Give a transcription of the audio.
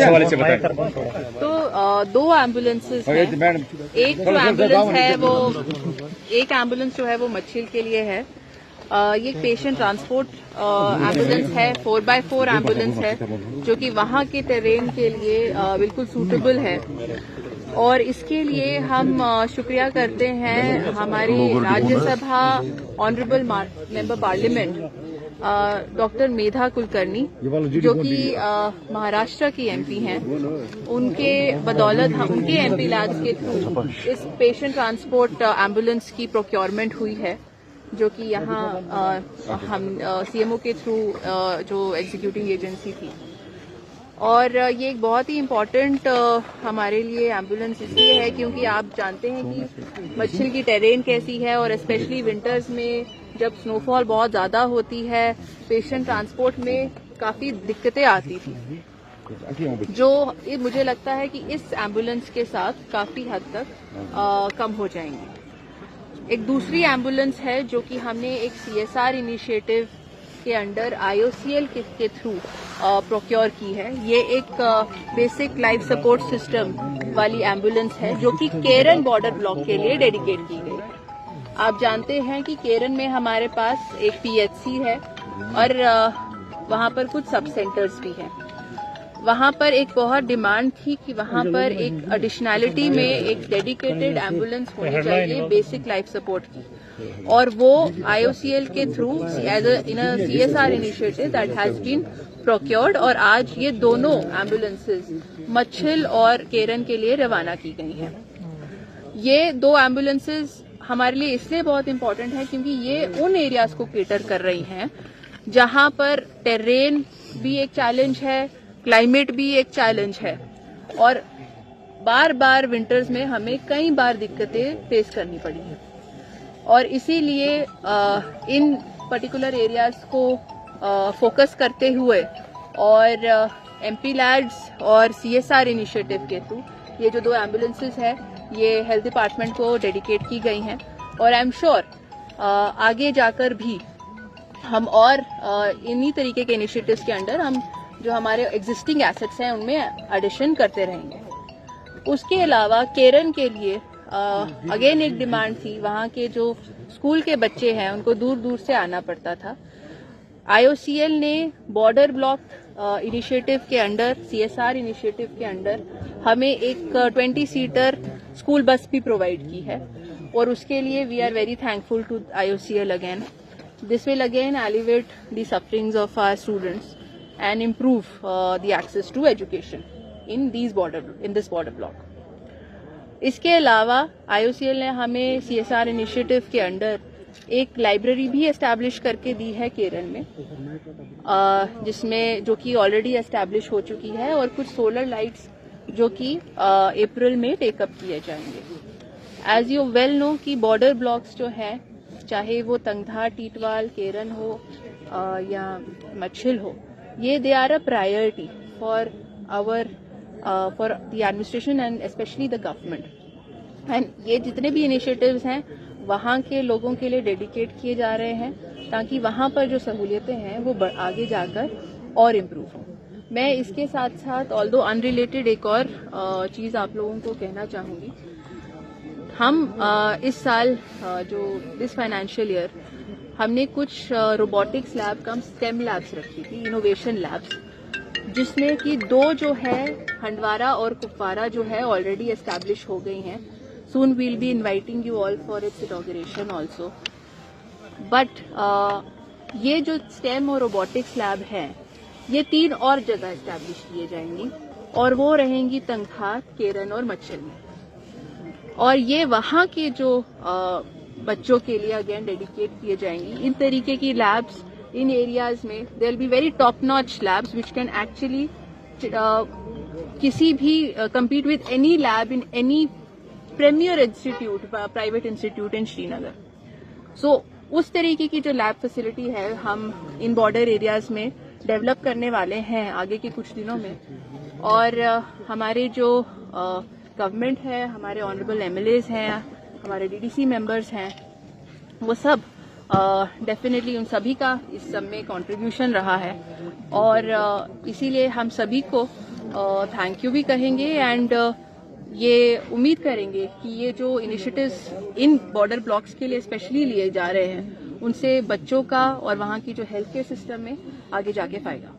तो दो एम्बुलेंसेस हैं। एक जो एम्बुलेंस है वो मच्छिल के लिए है। ये पेशेंट ट्रांसपोर्ट एम्बुलेंस है, 4x4 एम्बुलेंस है, जो कि वहाँ के टेरेन के लिए बिल्कुल सूटेबल है। और इसके लिए हम शुक्रिया करते हैं हमारी Rajya Sabha honourable member parliament doctor Medha Kulkarni, जो कि महाराष्ट्र की एमपी हैं। उनके बदौलत उनके एमपी लैब्स के थ्रू इस पेशेंट ट्रांसपोर्ट एम्बुलेंस की प्रोक्योरमेंट हुई है, जो कि यहाँ हम सीएमओ के थ्रू जो एग्जीक्यूटिंग एजेंसी थी। और ये एक बहुत ही इम्पोर्टेंट हमारे लिए एम्बुलेंस इसलिए है क्योंकि आप जानते हैं कि मच्छिल की टेरेन कैसी है, और स्पेशली विंटर्स में जब स्नोफॉल बहुत ज़्यादा होती है, पेशेंट ट्रांसपोर्ट में काफ़ी दिक्कतें आती थी, जो मुझे लगता है कि इस एम्बुलेंस के साथ काफ़ी हद तक कम हो जाएंगी। एक दूसरी एम्बुलेंस है जो कि हमने एक CSR इनिशिएटिव के अंडर IOCL के थ्रू प्रोक्योर की है। ये एक बेसिक लाइफ सपोर्ट सिस्टम वाली एम्बुलेंस है, जो कि केरन बॉर्डर ब्लॉक के लिए डेडिकेट की गई है। आप जानते हैं कि केरन में हमारे पास एक PHC है और वहाँ पर कुछ सब सेंटर्स भी हैं। वहाँ पर एक बहुत डिमांड थी कि वहाँ पर एक एडिशनैलिटी में एक डेडिकेटेड एम्बुलेंस होनी चाहिए बेसिक लाइफ सपोर्ट की, और वो IOCL के through in a CSR initiative that has been procured. और आज ये दोनों एम्बुलेंसेज मच्छिल और केरन के लिए रवाना की गई हैं। ये दो एम्बुलेंसेज हमारे लिए इसलिए बहुत इम्पोर्टेंट है क्योंकि ये उन एरियाज को केटर कर रही हैं जहां पर टेरेन भी एक चैलेंज है, क्लाइमेट भी एक चैलेंज है, और बार बार विंटर्स में हमें कई बार दिक्कतें फेस करनी पड़ी हैं। और इसीलिए इन पर्टिकुलर एरियाज को फोकस करते हुए और MP लैब्स और CSR इनिशिएटिव के थ्रू ये जो दो एम्बुलेंसेज है ये हेल्थ डिपार्टमेंट को डेडिकेट की गई हैं। और आई एम श्योर आगे जाकर भी हम और इन्हीं तरीके के इनिशिएटिव्स के अंडर हम जो हमारे एग्जिस्टिंग एसेट्स हैं उनमें एडिशन करते रहेंगे। उसके अलावा केरन के लिए अगेन एक डिमांड थी। वहाँ के जो स्कूल के बच्चे हैं उनको दूर दूर से आना पड़ता था। IOCL ने बॉर्डर ब्लॉक इनिशिएटिव के अंडर, CSR इनिशिएटिव के अंडर हमें एक 20 सीटर स्कूल बस भी प्रोवाइड की है, और उसके लिए we are very thankful to IOCL again. This will again elevate the sufferings of our students and improve the access to education in this border block. इसके अलावा IOCL ने हमें CSR इनिशिएटिव के अंडर एक लाइब्रेरी भी establish करके दी है केरन में, जिसमें जो कि ऑलरेडी एस्टैब्लिश हो चुकी है, और कुछ सोलर लाइट्स जो कि अप्रैल में टेकअप किए जाएंगे। एज यू वेल नो कि बॉर्डर ब्लॉक्स जो हैं, चाहे वो तंगधार, टीटवाल, केरन हो या मच्छिल हो, ये they are a priority for the administration and specially the government. And ये जितने भी इनिशिएटिव्स हैं वहाँ के लोगों के लिए डेडिकेट किए जा रहे हैं, ताकि वहाँ पर जो सहूलियतें हैं वो आगे जाकर और इम्प्रूव हों। मैं इसके साथ साथ ऑल्दो अनरिलेटेड एक और चीज़ आप लोगों को कहना चाहूँगी। हम इस साल दिस फाइनेंशियल ईयर हमने कुछ रोबोटिक्स लैब कम स्टेम लैब्स रखी थी, इनोवेशन लैब्स, जिसमें कि दो जो है हंडवारा और कुपवारा जो है ऑलरेडी एस्टैब्लिश हो गई हैं। Soon will be inviting you all for its inauguration also. But ये जो स्टेम और रोबोटिक्स लैब हैं ये 3 और जगह एस्टैब्लिश किए जाएंगी, और वो रहेंगी तंगधार, केरन और मच्छिल में। और ये वहाँ के जो बच्चों के लिए अगेन डेडिकेट किए जाएंगी। इन तरीके की लैब्स इन एरियाज में there will be very top notch labs which can actually किसी भी compete with any lab in any premier institute, private institute in Srinagar. So उस तरीके की जो लैब फैसिलिटी है हम इन बॉर्डर एरियाज में डेवलप करने वाले हैं आगे के कुछ दिनों में। और हमारे जो गवर्नमेंट है, हमारे ऑनरेबल MLAs हैं, हमारे DDC मेंबर्स हैं, वो सब डेफिनेटली उन सभी का इस सब में कंट्रीब्यूशन रहा है और इसीलिए हम सभी को थैंक यू भी कहेंगे एंड ये उम्मीद करेंगे कि ये जो इनिशिएटिव्स इन बॉर्डर ब्लॉक्स के लिए स्पेशली लिए जा रहे हैं उनसे बच्चों का और वहाँ की जो हेल्थ केयर सिस्टम में आगे जाके फायदा।